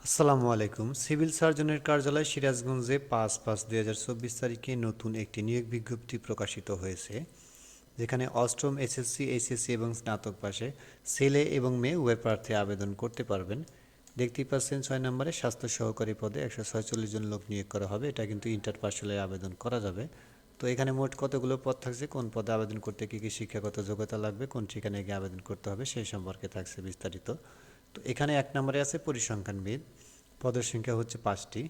আসসালামু আলাইকুম। সিভিল সার্জনের কার্যালয় সিরাজগঞ্জে ৫/৫/২০২৪ তারিখে নতুন একটি নিয়োগ বিজ্ঞপ্তি প্রকাশিত হয়েছে, যেখানে অষ্টম এসএসসি, এইচএসসি এবং স্নাতক পাশে ছেলে এবং মেয়ে উভয় প্রার্থী আবেদন করতে পারবেন। দেখতেই পাচ্ছেন ৬ নম্বরে স্বাস্থ্য সহকারী পদে ১৪৬ জন লোক নিয়োগ করা হবে। এটা কিন্তু ইন্টার পার্সেলে আবেদন করা যাবে। তো এখানে মোট কতগুলো পদ থাকছে, কোন পদে আবেদন করতে কী কী শিক্ষাগত যোগ্যতা লাগবে, কোন ঠিকানায় গিয়ে আবেদন করতে হবে সেই সম্পর্কে থাকছে বিস্তারিত। তো এখানে ১ নম্বরে আছে পরিসংখ্যানবিদ, পদের সংখ্যা হচ্ছে ৫টি।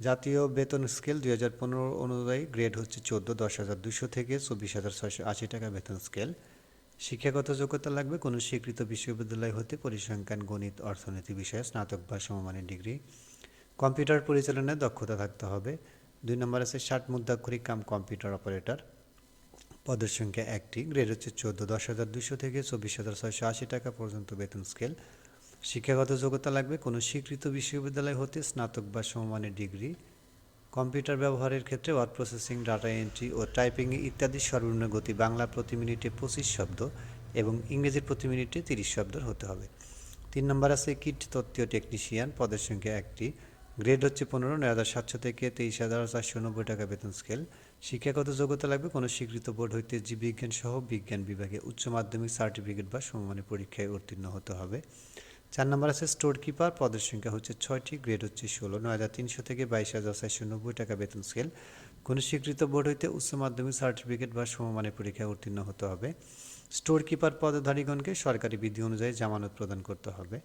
জাতীয় বেতন স্কেল ২০১৫ অনুযায়ী গ্রেড হচ্ছে ১৪, ১০,২০০ থেকে ২৪,৬৮ টাকা বেতন স্কেল। শিক্ষাগত যোগ্যতা লাগবে কোনো স্বীকৃত বিশ্ববিদ্যালয় হতে পরিসংখ্যান, গণিত, অর্থনীতি বিষয়ে স্নাতক বা সমমানের ডিগ্রি। কম্পিউটার পরিচালনায় দক্ষতা থাকতে হবে। ২ নম্বর আছে ষাট মুদ্রাক্ষরিক কাম কম্পিউটার অপারেটর, পদের সংখ্যা ১টি, গ্রেড হচ্ছে ১৪, ১০,২০০ থেকে ২৪,৬৮ টাকা পর্যন্ত বেতন স্কেল। শিক্ষাগত যোগ্যতা লাগবে কোনো স্বীকৃত বিশ্ববিদ্যালয় হতে স্নাতক বা সমমানের ডিগ্রি। কম্পিউটার ব্যবহারের ক্ষেত্রে ওয়ার্ড প্রসেসিং, ডাটা এন্ট্রি ও টাইপিং ইত্যাদি সর্বনিম্ন গতি বাংলা প্রতি মিনিটে ২৫ শব্দ এবং ইংরেজি প্রতি মিনিটে ৩০ শব্দের হতে হবে। ৩ নম্বর আছে কীট তত্ত্বীয় টেকনিশিয়ান, পদের সংখ্যা ১টি, গ্রেড হচ্ছে ১৫, ৯,৭০০ থেকে ২৩,৪৯০ টাকা বেতন স্কেল। শিক্ষাগত যোগ্যতা লাগবে কোনো স্বীকৃত বোর্ড হইতে জীববিজ্ঞান সহ বিজ্ঞান বিভাগে উচ্চ মাধ্যমিক সার্টিফিকেট বা সমমানের পরীক্ষায় উত্তীর্ণ হতে হবে। ৪ নম্বর আছে স্টোর কিপার, পদের সংখ্যা হচ্ছে ৬টি, গ্রেড হচ্ছে ১৬, ৯,৩০০ থেকে ২২,৪৯০ টাকা বেতন স্কেল। কোনো স্বীকৃত বোর্ড হইতে উচ্চ মাধ্যমিক সার্টিফিকেট বা সমমানের পরীক্ষায় উত্তীর্ণ হতে হবে। স্টোর কিপার পদধারীগণকে সরকারি বিধি অনুযায়ী জামানত প্রদান করতে হবে।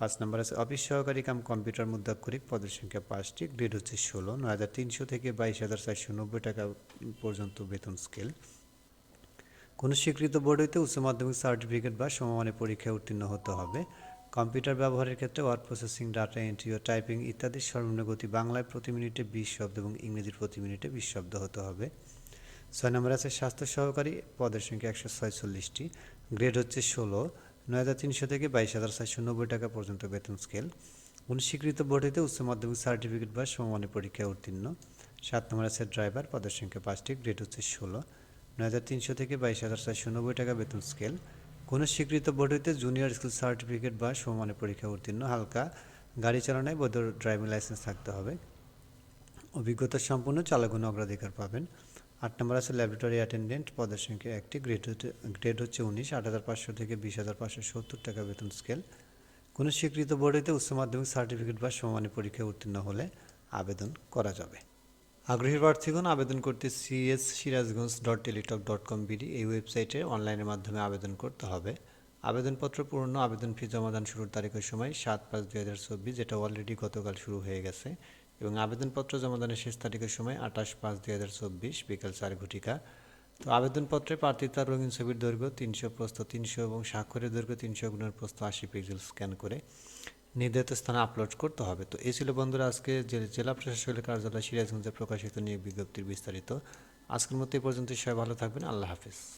৫ নম্বর আছে অফিস সহকারী কাম কম্পিউটার মুদ্রাক্ষরিক, পদের সংখ্যা ৫টি, গ্রেড হচ্ছে ১৬, ৯,৩০০ থেকে ২২,৪৯০ টাকা পর্যন্ত বেতন স্কেল। কোনো স্বীকৃত বোর্ড হইতে উচ্চ মাধ্যমিক সার্টিফিকেট বা সমমানের পরীক্ষায় উত্তীর্ণ হতে হবে। কম্পিউটার ব্যবহারের ক্ষেত্রে ওয়ার্ড প্রসেসিং, ডাটা এন্ট্রি ও টাইপিং ইত্যাদি সর্বনিম্ন গতি বাংলায় প্রতি মিনিটে ২০ শব্দ এবং ইংরেজির প্রতি মিনিটে ২০ শব্দ হতে হবে। ৬ নম্বর আছে স্বাস্থ্য সহকারী, পদের সংখ্যা ১৪৬টি, গ্রেড হচ্ছে ১৬, ৯,৩০০ থেকে ২২,৪৯০ টাকা পর্যন্ত বেতন স্কেল। কোনো স্বীকৃত বোর্ড হইতে উচ্চ মাধ্যমিক সার্টিফিকেট বা সমমানের পরীক্ষায় উত্তীর্ণ। ৭ নম্বর আছে ড্রাইভার, পদের সংখ্যা ৫টি, গ্রেড হচ্ছে ১৬, ৯,৩০০ থেকে ২২,৪৯০ টাকা বেতন স্কেল। কোনো স্বীকৃত বোর্ড হইতে জুনিয়র স্কুল সার্টিফিকেট বা সমমানের পরীক্ষা উত্তীর্ণ। হালকা গাড়ি চালানোয় বৈধ ড্রাইভিং লাইসেন্স থাকতে হবে। অভিজ্ঞতা সম্পন্ন চালকগণ অগ্রাধিকার পাবেন। ৮ নম্বর আছে ল্যাবরেটরি অ্যাটেন্ডেন্ট, পদের সংখ্যা ১টি, গ্রেড হচ্ছে ১৯, ৮,৫০০ থেকে ২০,৫৭০ টাকা বেতন স্কেল। কোনো স্বীকৃত বোর্ড হইতে উচ্চ মাধ্যমিক সার্টিফিকেট বা সমমানের পরীক্ষায় উত্তীর্ণ হলে আবেদন করা যাবে। আগ্রহী প্রার্থীগণ আবেদন করতে cs.sirazganj.teletalk.com.bd এই ওয়েবসাইটে অনলাইনের মাধ্যমে আবেদন করতে হবে। আবেদনপত্র পূর্ণ, আবেদন ফি জমাদান শুরুর তারিখের সময় ৭/৫/২০২৪, যেটা অলরেডি গতকাল শুরু হয়ে গেছে, এবং আবেদনপত্র জমাদানের শেষ তারিখের সময় ২৮/৫/২০২৪ বিকাল ৪ ঘটিকা। তো আবেদনপত্রে প্রার্থীর রঙিন ছবির দৈর্ঘ্য ৩০০, প্রস্থ ৩০০ এবং স্বাক্ষরের দৈর্ঘ্য ৩০০ গুণের প্রস্থ ৮০ পিক্সেল স্ক্যান করে নির্ধারিত স্থানে আপলোড করতে হবে। তো এই ছিল বন্ধুরা আজকে জেলা প্রশাসকের কার্যালয় সিরাজগঞ্জে প্রকাশিত নিয়োগ বিজ্ঞপ্তির বিস্তারিত। আজকের মতো এই পর্যন্ত, সবাই ভালো থাকবেন। আল্লাহ হাফেজ।